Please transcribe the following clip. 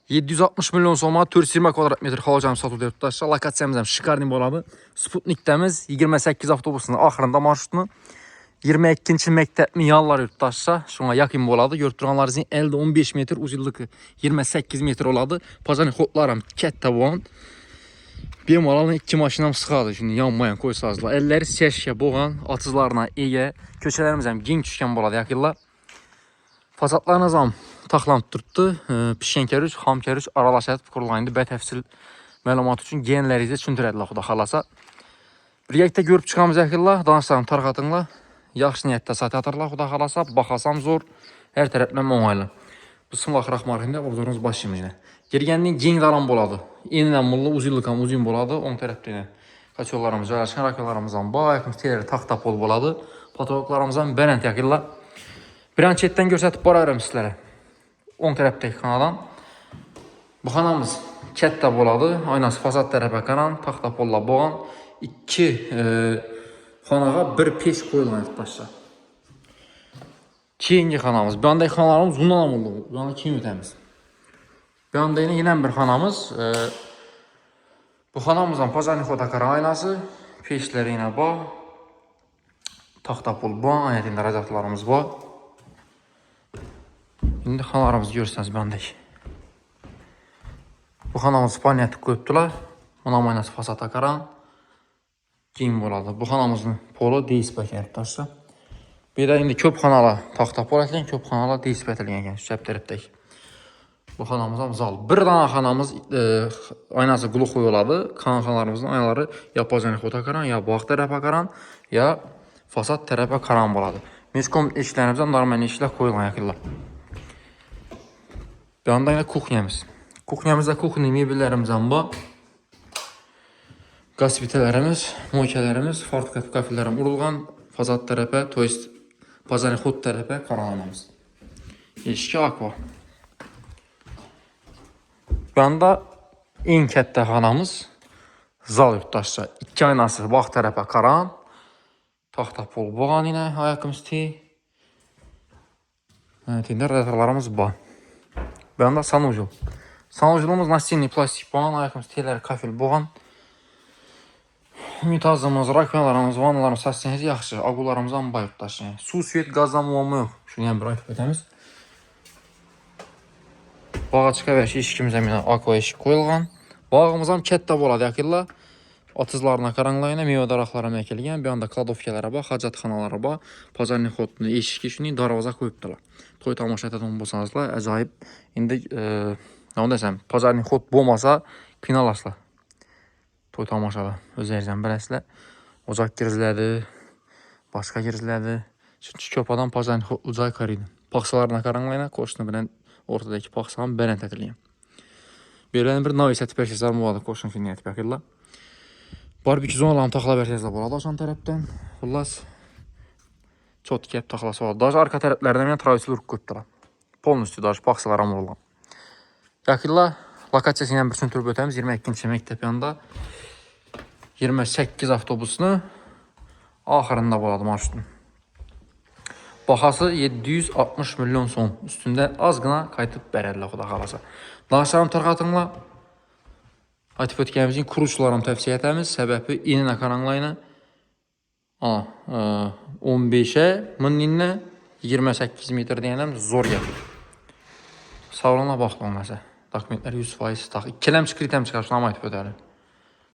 760 milyon so'mga 420 kvadrat metr hava satıldı yurttaşlar. Lokatsiyamiz ham Shikarniy bo'ladi. Sputnikdamiz 28 avtobusunun axırında marşrutunu 22-ci məktəbni yanlar yurttaşlar. Şuna yaxın bo'ladi. Görüb turğanlarınızın elde 15 metr, uzunluğu 28 metr oladı. Pazarın xodlaram katta bo'lgan. Bemalolni 2 maşinam sıxadı. Şimdi yanmayan qoysazlar. Elləri seşkə boğan, atızlarına ega. Köçələrimiz ham gen düşkən bo'ladi yaxınlar. Fasadlarınız ham taxlanıb durdu. Pişən kərüc, xam kərüc aralaşıb qurulayındı. Bətəfsil məlumat üçün genlərinizə düşündürədilər xuda xalasa. Birlikdə görüb çıxamız yaxınlar. Danışlarım tarqatınlar. Yaxşı niyyətdə sat atarlar xuda xalasa. Baxasam zor. Hər tərəfdən onaylı. Bismillahirrahmanirrahim. Obzorumuz başlayımız. Gergənliyin gen dalan boladı. Enilən mulla uzunluqam uzun boladı. 10 tərəfdə ilə kaçyollarımız, yarışqan rakyolarımızdan bayaqımız teləri taxta pol boladı. Patologlarımızdan bərənt yaxınlar. Brançetdən göstərib bararım sizlərə. 10 tərəfdəki xanadan. Bu xanamız kətdə boladı. Aynası fasad tərəfə qaran, taxta polla boğan. 2 xanağa bir peş qoyulan yurttaşlar. Keyingi xanamız. Bu andaki xanalarımız bundan amulluğu. Bu anda kim ötəmiz? Bu anda yine bir xanamız. Bu xanamızdan Pazarni xoda qaran aynası. Peşləri yine bağ. Taxta pol bağ. Aynətində radiatorlarımız bağ. Şimdi xanalarımızı görürsünüz bəndəki. Bu xanamız paniyatı qoyubdular. Ona maynası fasada qaran. Giyim boladı. Bu xanamızın polu deyisbək yərətdaşsa. Bir də indi köp xanala taxta pol ətlən, köp xanala deyisbət eləyən şəb tərəfdəki. Bu xanamız zal. Bir dana xanamız aynası qulu qoyuladı. Xanalarımızın aynaları ya Pazarni xoda qaran, ya bağ tərəfə qaran, ya fasad tərəfə qaran boladı. Meskom eşiklərimizdən normal eşiklər qoyulan yaxınlar. Bir anda yine kuxnyamız. Kuxnyamızda kuxni mebellərimizdən var. Qaz vitələrimiz, moykelərimiz, farklı kafelerim urulğan. Fasad tərəfə, to есть Pazarni xod tərəfə qaranlamız. Eşki akva. Bir anda en kətdə xanamız zal yurttaşca. 2 aynası bağ tərəfə qaran. Taxta pol boğan yine ayakımız ti. Evet, indi radiatorlarımız var. Bir anda sanujul. Sanujulumuz nastinli plastik boğan. Ayakımız teləri kafel boğan. Unitazımız, rakyalarımız, vanalarımız səsləyiniz yaxşı. Aqularımız amba yurttaşca. Su, svet, qazdan muamma yox. Şunu yəni bir ayıb ötəmiz. Bağa çıxa və eşikimizə minə aqua eşik qoyulğan. Bağımız ham kətdə boladı yaxınlar. Atızlarına, qaranlayına, meyvə daraqlara məkəlgən. Bir anda kladovkalara bax, hacatxanalara bax. Pazarni xodunu eşiki üçün darvaza qoyubdular. Toy tamaşa etədəm bolsanızlar, əcaib. İndi nə desəm, Pazarni xod bolmasa pinalaslar. Toy tamaşada özlərizdən bələslər. Ocaq girizlədi, başqa girizlədi. Çünki köpadan Pazarni xod ucay qarıydı. Paxsalarına, qaranlayına, qoşunu bilən ortadakı paxsanın bərənt ətiliyəm. Belən bir navisəti pərkəslər müvadı qoşun filniyyəti bəkirlər. Barbekü zonalarını taxla bərkəslər boladı aşan tərəfdən. Xullas, çot kəp taxlası var. Daj arka tərəflərdən mən travisil urq qoyubdular. Polnüstü daj paxsalara vurulan. Yakirlər, lokasiyası ilə bir sünturub ötəmiz 22-ci məktəb yanında 28 avtobusunu axırında boladı marşrutun. Baxası 760 milyon son. Üstündə az qına qayıtıb bərədilər xuda xalasa. Danışlarım tərqatınla aytib ötkəmizin kuruçlarını təvsiyə etəmiz. Səbəbi ininə qaranlayına 15'e mınninə 28 metr deyənəm zor gəlir. Sağlığına baxdı olmasa. Dokumentlər 100% tax. İkiləm çıxır, itəm çıxar. Şuna aytib ötəlir.